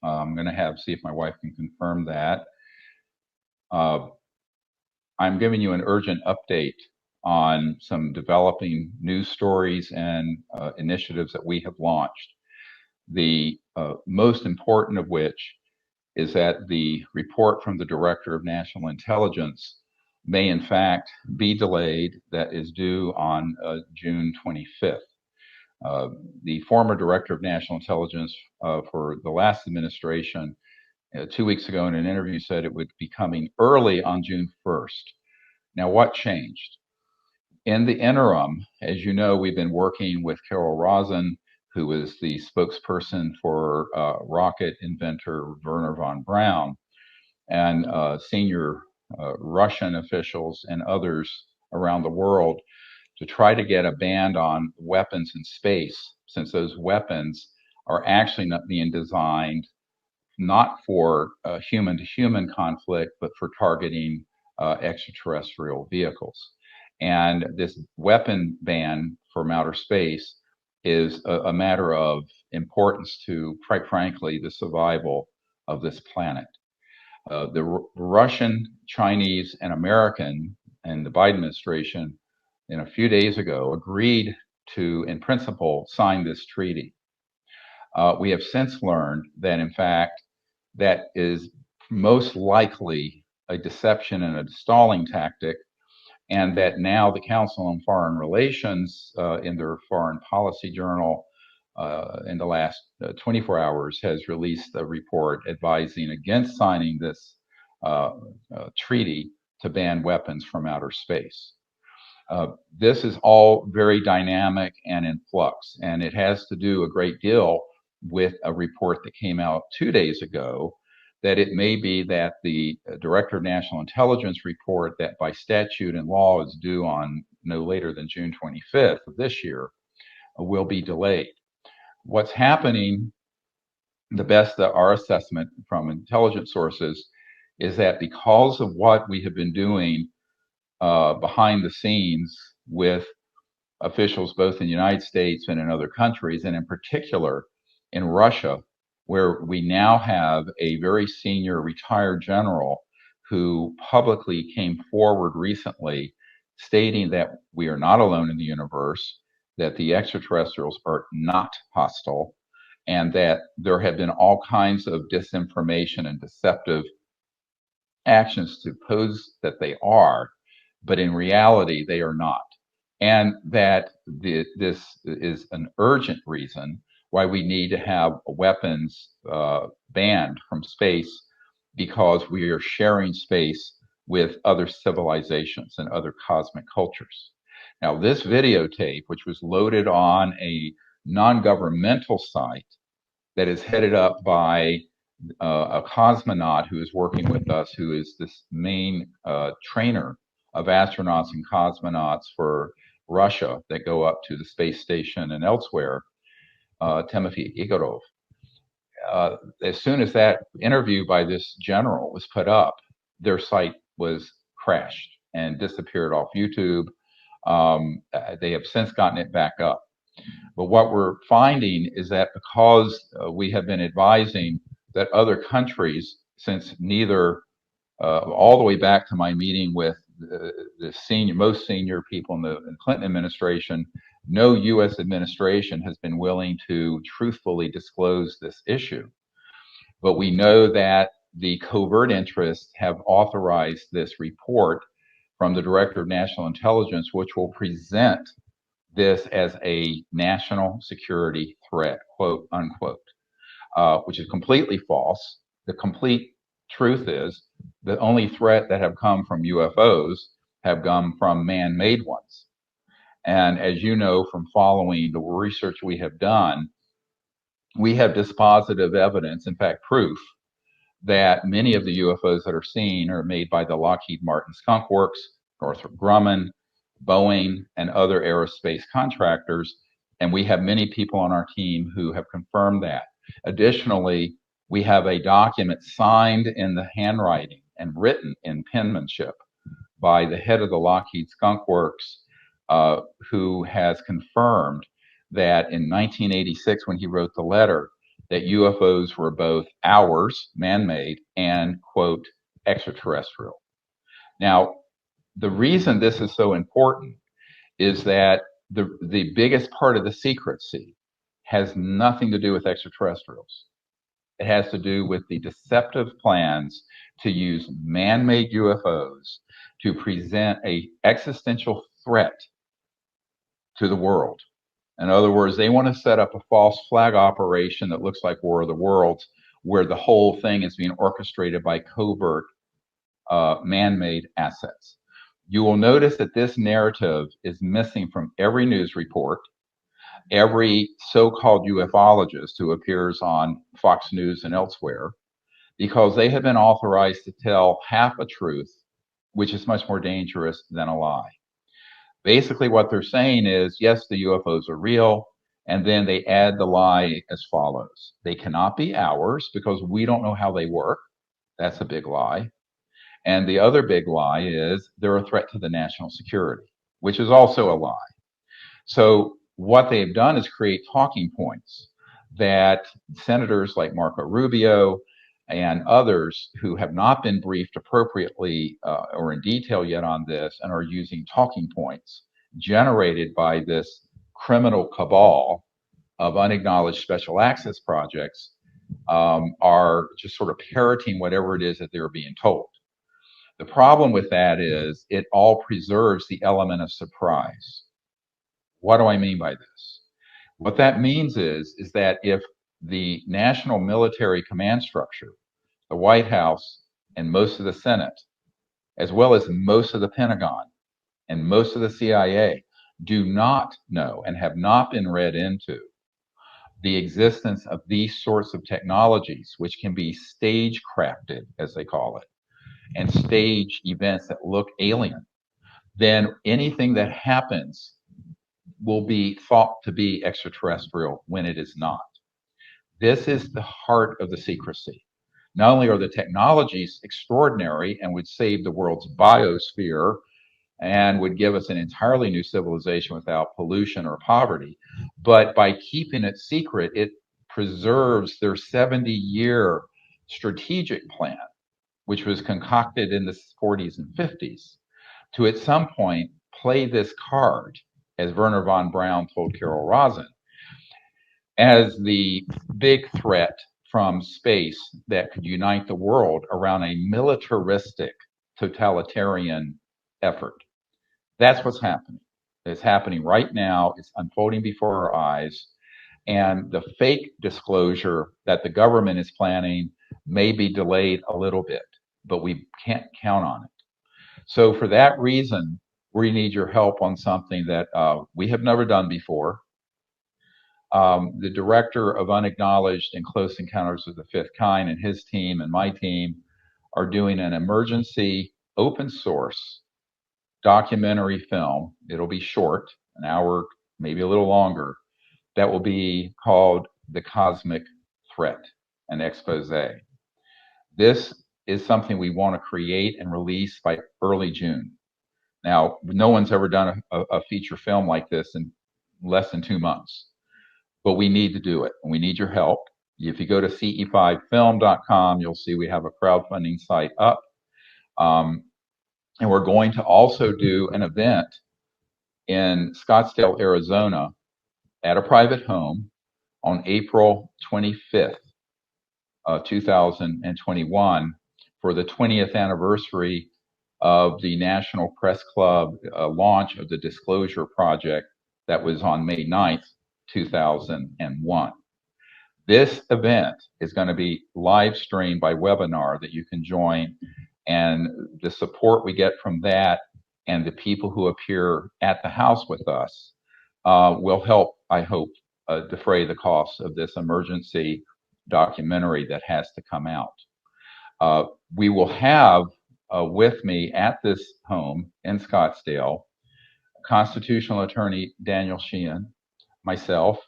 I'm going to see if my wife can confirm that. Uh, I'm giving you an urgent update on some developing news stories and initiatives that we have launched. The most important of which is that the report from the Director of National Intelligence may in fact be delayed, that is due on June 25th. Uh, the former Director of National Intelligence for the last administration 2 weeks ago in an interview said it would be coming early on June 1st. Now, what changed? In the interim, as you know, we've been working with Carol Rosin, who is the spokesperson for rocket inventor Wernher von Braun, and senior Russian officials and others around the world to try to get a ban on weapons in space, since those weapons are actually not being designed not for human-to-human conflict, but for targeting extraterrestrial vehicles. And this weapon ban from outer space is a matter of importance to, quite frankly, the survival of this planet. The Russian, Chinese, and American and the Biden administration, a few days ago, agreed to, in principle, sign this treaty. We have since learned that, in fact, that is most likely a deception and a stalling tactic, and that now the Council on Foreign Relations, in their foreign policy journal, in the last 24 hours, has released a report advising against signing this treaty to ban weapons from outer space. This is all very dynamic and in flux, and it has to do a great deal with a report that came out 2 days ago that it may be that the Director of National Intelligence report that by statute and law is due on no later than June 25th of this year will be delayed. What's happening, the best that our assessment from intelligence sources, is that because of what we have been doing behind the scenes with officials both in the United States and in other countries, and in particular in Russia, where we now have a very senior retired general who publicly came forward recently stating that we are not alone in the universe, that the extraterrestrials are not hostile, and that there have been all kinds of disinformation and deceptive actions to pose that they are, but in reality they are not. And that this is an urgent reason why we need to have weapons banned from space, because we are sharing space with other civilizations and other cosmic cultures. Now, this videotape, which was loaded on a non-governmental site that is headed up by a cosmonaut who is working with us, who is this main trainer of astronauts and cosmonauts for Russia that go up to the space station and elsewhere, Timothy Igorov. As soon as that interview by this general was put up, their site was crashed and disappeared off YouTube. They have since gotten it back up. But what we're finding is that because we have been advising that other countries, since neither, all the way back to my meeting with the most senior people in the Clinton administration, no U.S. administration has been willing to truthfully disclose this issue. But we know that the covert interests have authorized this report from the Director of National Intelligence, which will present this as a national security threat, quote unquote, which is completely false. The complete truth is the only threat that have come from UFOs have come from man-made ones. And as you know from following the research we have done, we have dispositive evidence, in fact proof, that many of the UFOs that are seen are made by the Lockheed Martin Skunk Works, Northrop Grumman, Boeing, and other aerospace contractors. And we have many people on our team who have confirmed that. Additionally, we have a document signed in the handwriting and written in penmanship by the head of the Lockheed Skunk Works, who has confirmed that in 1986, when he wrote the letter, that UFOs were both ours, man-made, and, quote, extraterrestrial. Now, the reason this is so important is that the biggest part of the secrecy has nothing to do with extraterrestrials. It has to do with the deceptive plans to use man-made UFOs to present a existential threat to the world. In other words, they want to set up a false flag operation that looks like War of the Worlds, where the whole thing is being orchestrated by covert man-made assets. You will notice that this narrative is missing from every news report, every so-called ufologist who appears on Fox News and elsewhere, because they have been authorized to tell half a truth, which is much more dangerous than a lie. Basically, what they're saying is, yes, the UFOs are real, and then they add the lie as follows. They cannot be ours because we don't know how they work. That's a big lie. And the other big lie is they're a threat to the national security, which is also a lie. So what they've done is create talking points that senators like Marco Rubio and others who have not been briefed appropriately or in detail yet on this and are using talking points generated by this criminal cabal of unacknowledged special access projects are just sort of parroting whatever it is that they're being told. The problem with that is it all preserves the element of surprise. What do I mean by this? What that means is that if the national military command structure, the White House, and most of the Senate, as well as most of the Pentagon and most of the CIA, do not know and have not been read into the existence of these sorts of technologies, which can be stagecrafted, as they call it, and stage events that look alien, then anything that happens will be thought to be extraterrestrial when it is not. This is the heart of the secrecy. Not only are the technologies extraordinary and would save the world's biosphere and would give us an entirely new civilization without pollution or poverty, but by keeping it secret, it preserves their 70-year strategic plan, which was concocted in the 40s and 50s, to at some point play this card, as Wernher von Braun told Carol Rosin, as the big threat from space that could unite the world around a militaristic totalitarian effort. That's what's happening. It's happening right now. It's unfolding before our eyes. And the fake disclosure that the government is planning may be delayed a little bit, but we can't count on it. So for that reason, we need your help on something that we have never done before. The director of Unacknowledged and Close Encounters of the Fifth Kind and his team and my team are doing an emergency open source documentary film. It'll be short, an hour, maybe a little longer, that will be called The Cosmic Threat, an expose. This is something we want to create and release by early June. Now, no one's ever done a feature film like this in less than 2 months, but we need to do it, and we need your help. If you go to ce5film.com, you'll see we have a crowdfunding site up. And we're going to also do an event in Scottsdale, Arizona, at a private home on April 25th, 2021, for the 20th anniversary of the National Press Club launch of the Disclosure Project that was on May 9th, 2001. This event is going to be live streamed by webinar that you can join, and the support we get from that and the people who appear at the house with us will help, I hope, defray the costs of this emergency documentary that has to come out. We will have with me at this home in Scottsdale, constitutional attorney Daniel Sheehan, myself,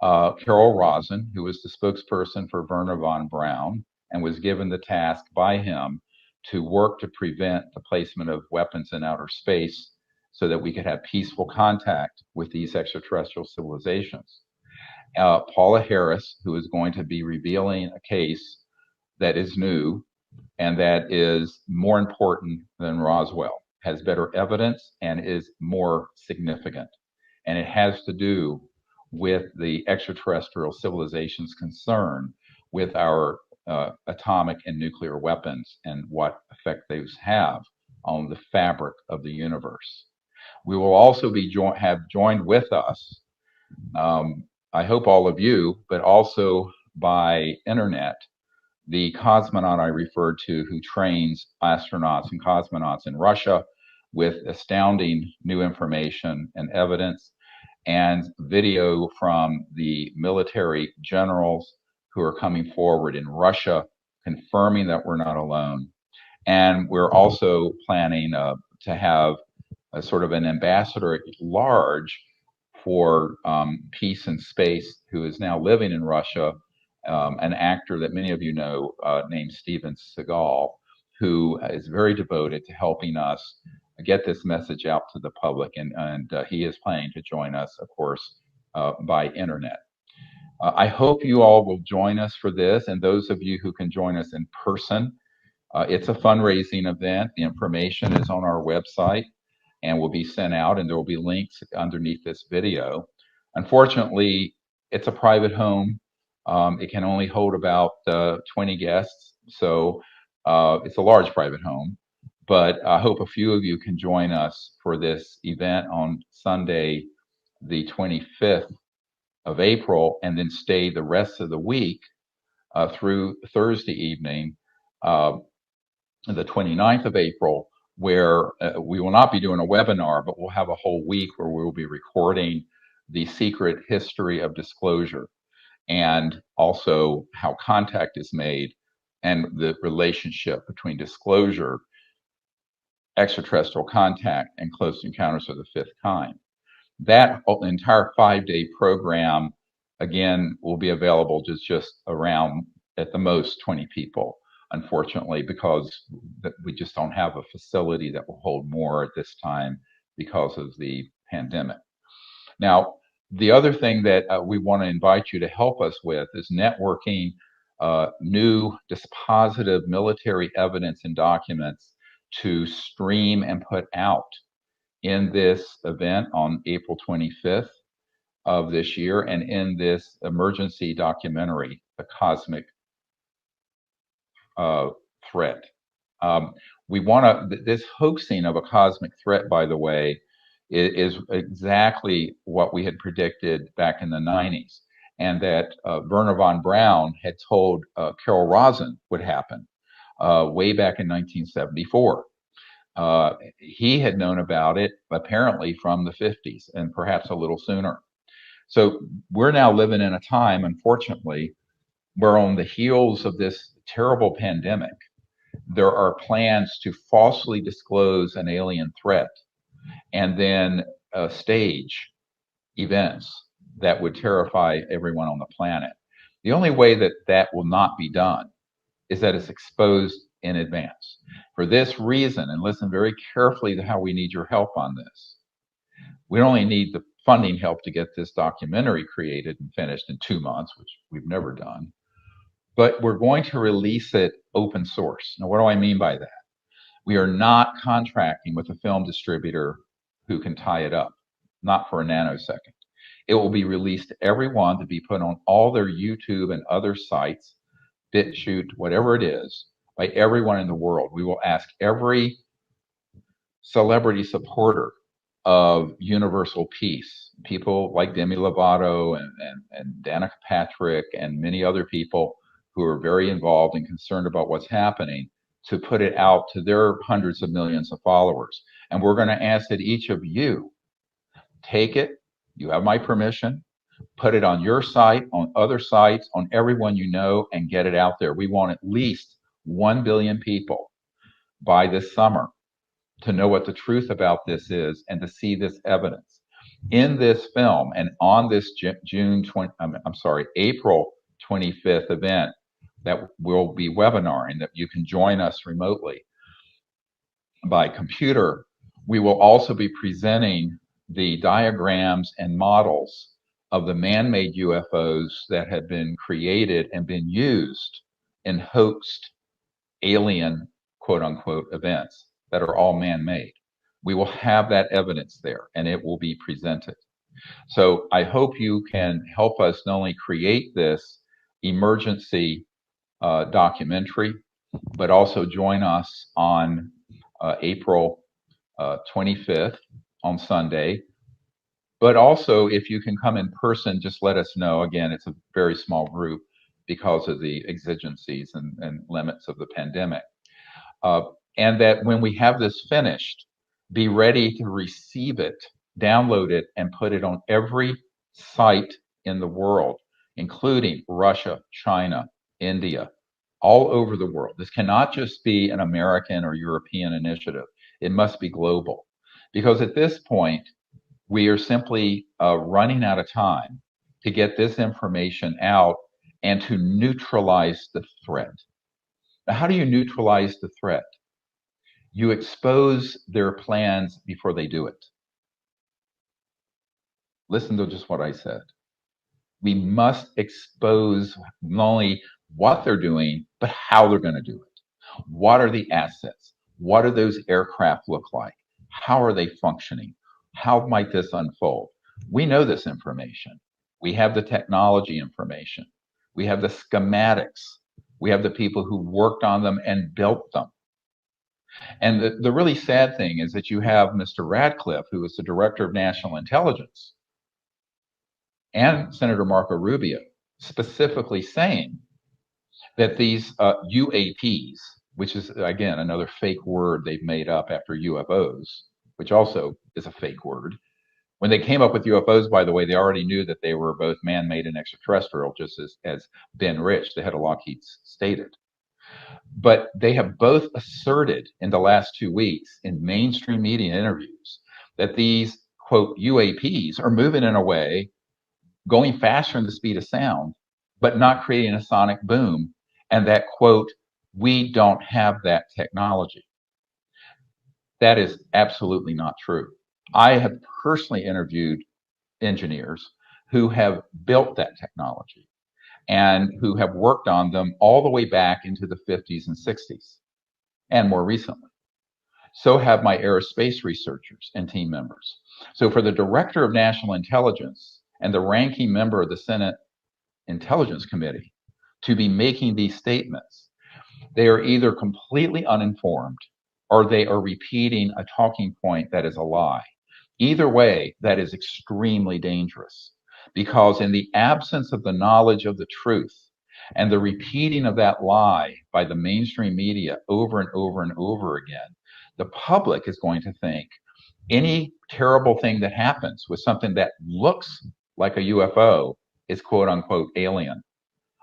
Carol Rosin, who was the spokesperson for Wernher von Braun and was given the task by him to work to prevent the placement of weapons in outer space so that we could have peaceful contact with these extraterrestrial civilizations. Paula Harris, who is going to be revealing a case that is new and that is more important than Roswell, has better evidence, and is more significant. And it has to do with the extraterrestrial civilization's concern with our atomic and nuclear weapons and what effect those have on the fabric of the universe. We will also be have joined with us, I hope all of you, but also by internet, the cosmonaut I referred to who trains astronauts and cosmonauts in Russia with astounding new information and evidence, and video from the military generals who are coming forward in Russia, confirming that we're not alone. And we're also planning to have a sort of an ambassador at large for peace and space who is now living in Russia, an actor that many of you know named Steven Seagal, who is very devoted to helping us get this message out to the public. And he is planning to join us, of course, by internet. I hope you all will join us for this, and those of you who can join us in person. It's a fundraising event. The information is on our website and will be sent out, and there will be links underneath this video. Unfortunately, it's a private home. It can only hold about 20 guests, so it's a large private home. But I hope a few of you can join us for this event on Sunday, the 25th of April, and then stay the rest of the week through Thursday evening, the 29th of April, where we will not be doing a webinar, but we'll have a whole week where we will be recording the secret history of disclosure and also how contact is made and the relationship between disclosure, extraterrestrial contact, and close encounters of the fifth kind. That entire 5-day program, again, will be available to just around, at the most, 20 people, unfortunately, because we just don't have a facility that will hold more at this time because of the pandemic. Now, the other thing that we want to invite you to help us with is networking new dispositive military evidence and documents to stream and put out in this event on April 25th of this year, and in this emergency documentary, The Cosmic Threat. We want to, this hoaxing of a cosmic threat, by the way, is exactly what we had predicted back in the 90s, and that Wernher von Braun had told Carol Rosin would happen way back in 1974. He had known about it apparently from the 50s and perhaps a little sooner. So we're now living in a time, unfortunately, where on the heels of this terrible pandemic, there are plans to falsely disclose an alien threat and then stage events that would terrify everyone on the planet. The only way that that will not be done is that it's exposed in advance. For this reason, and listen very carefully to how we need your help on this. We only need the funding help to get this documentary created and finished in 2 months, which we've never done. But we're going to release it open source. Now, what do I mean by that? We are not contracting with a film distributor who can tie it up, not for a nanosecond. It will be released to everyone to be put on all their YouTube and other sites, BitChute, whatever it is, by everyone in the world. We will ask every celebrity supporter of universal peace, people like Demi Lovato and Danica Patrick and many other people who are very involved and concerned about what's happening, to put it out to their hundreds of millions of followers. And we're going to ask that each of you take it, you have my permission, put it on your site, on other sites, on everyone you know, and get it out there. We want at least 1 billion people by this summer to know what the truth about this is and to see this evidence. In this film and on this April 25th event that will be webinaring, that you can join us remotely by computer, we will also be presenting the diagrams and models of the man-made UFOs that have been created and been used in hoaxed alien quote unquote events that are all man-made. We will have that evidence there and it will be presented. So I hope you can help us not only create this emergency documentary, but also join us on April 25th on Sunday. But also, if you can come in person, just let us know. Again, it's a very small group because of the exigencies and limits of the pandemic. And that when we have this finished, be ready to receive it, download it, and put it on every site in the world, including Russia, China, India, all over the world. This cannot just be an American or European initiative. It must be global. Because at this point, we are simply running out of time to get this information out and to neutralize the threat. Now, how do you neutralize the threat? You expose their plans before they do it. Listen to just what I said. We must expose not only what they're doing, but how they're going to do it. What are the assets? What do those aircraft look like? How are they functioning? How might this unfold? We know this information. We have the technology information. We have the schematics. We have the people who worked on them and built them. And the really sad thing is that you have Mr. Radcliffe, who is the director of national intelligence, and Senator Marco Rubio specifically saying that these UAPs, which is, again, another fake word they've made up after UFOs, which also is a fake word. When they came up with UFOs, by the way, they already knew that they were both man-made and extraterrestrial, just as Ben Rich, the head of Lockheed, stated. But they have both asserted in the last 2 weeks in mainstream media interviews that these, quote, UAPs are moving in a way, going faster than the speed of sound, but not creating a sonic boom. And that, quote, we don't have that technology. That is absolutely not true. I have personally interviewed engineers who have built that technology and who have worked on them all the way back into the 50s and 60s and more recently. So have my aerospace researchers and team members. So for the director of national intelligence and the ranking member of the Senate Intelligence Committee to be making these statements, they are either completely uninformed or they are repeating a talking point that is a lie. Either way, that is extremely dangerous, because in the absence of the knowledge of the truth and the repeating of that lie by the mainstream media over and over and over again, the public is going to think any terrible thing that happens with something that looks like a UFO is quote unquote alien,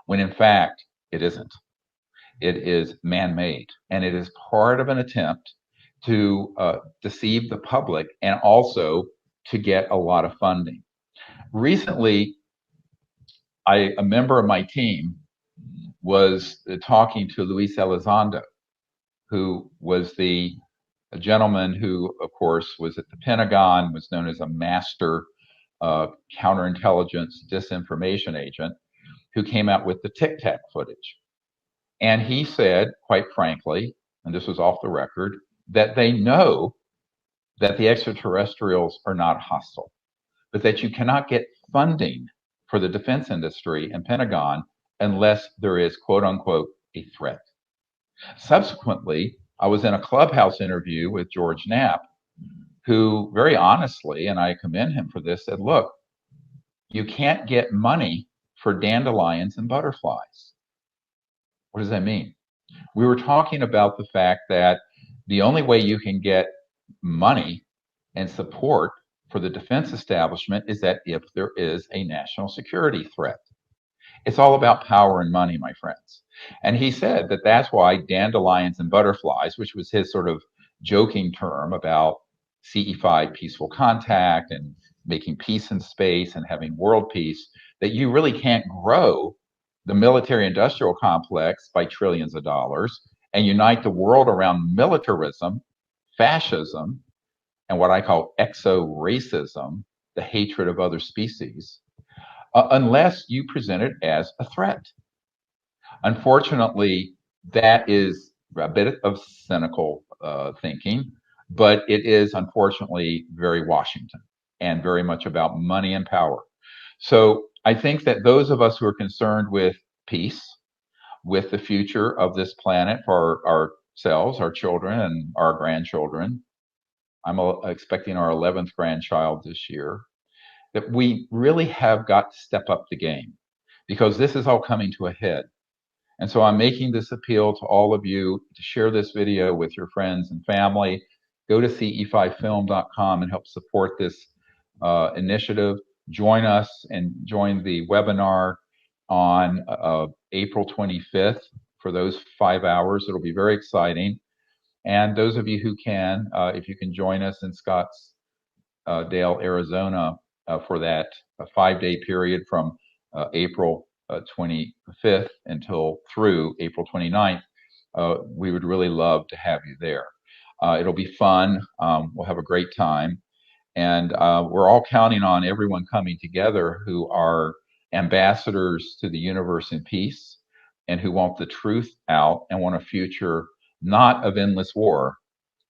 when in fact it isn't. It is man-made, and it is part of an attempt to deceive the public and also to get a lot of funding. Recently, a member of my team was talking to Luis Elizondo, who was the gentleman who, of course, was at the Pentagon, was known as a master counterintelligence disinformation agent, who came out with the Tic Tac footage. And he said, quite frankly, and this was off the record, that they know that the extraterrestrials are not hostile, but that you cannot get funding for the defense industry and Pentagon unless there is, quote unquote, a threat. Subsequently, I was in a Clubhouse interview with George Knapp, who very honestly, and I commend him for this, said, look, you can't get money for dandelions and butterflies. What does that mean? We were talking about the fact that the only way you can get money and support for the defense establishment is that if there is a national security threat. It's all about power and money, my friends. And he said that that's why dandelions and butterflies, which was his sort of joking term about CE5 peaceful contact and making peace in space and having world peace, that you really can't grow the military industrial complex by trillions of dollars and unite the world around militarism, fascism, and what I call exo-racism, the hatred of other species, unless you present it as a threat. Unfortunately, that is a bit of cynical thinking, but it is unfortunately very Washington and very much about money and power. So I think that those of us who are concerned with peace, with the future of this planet for ourselves, our children, and our grandchildren, I'm expecting our 11th grandchild this year, that we really have got to step up the game because this is all coming to a head. And so I'm making this appeal to all of you to share this video with your friends and family. Go to ce5film.com and help support this initiative. Join us and join the webinar on April 25th for those 5 hours. It'll be very exciting. And those of you who can, if you can join us in Scottsdale, Arizona, for that 5-day period from April 25th until through April 29th, we would really love to have you there. It'll be fun. We'll have a great time. And we're all counting on everyone coming together who are ambassadors to the universe in peace and who want the truth out and want a future not of endless war,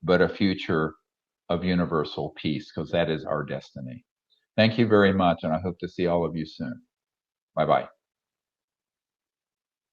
but a future of universal peace, because that is our destiny. Thank you very much, and I hope to see all of you soon. Bye-bye.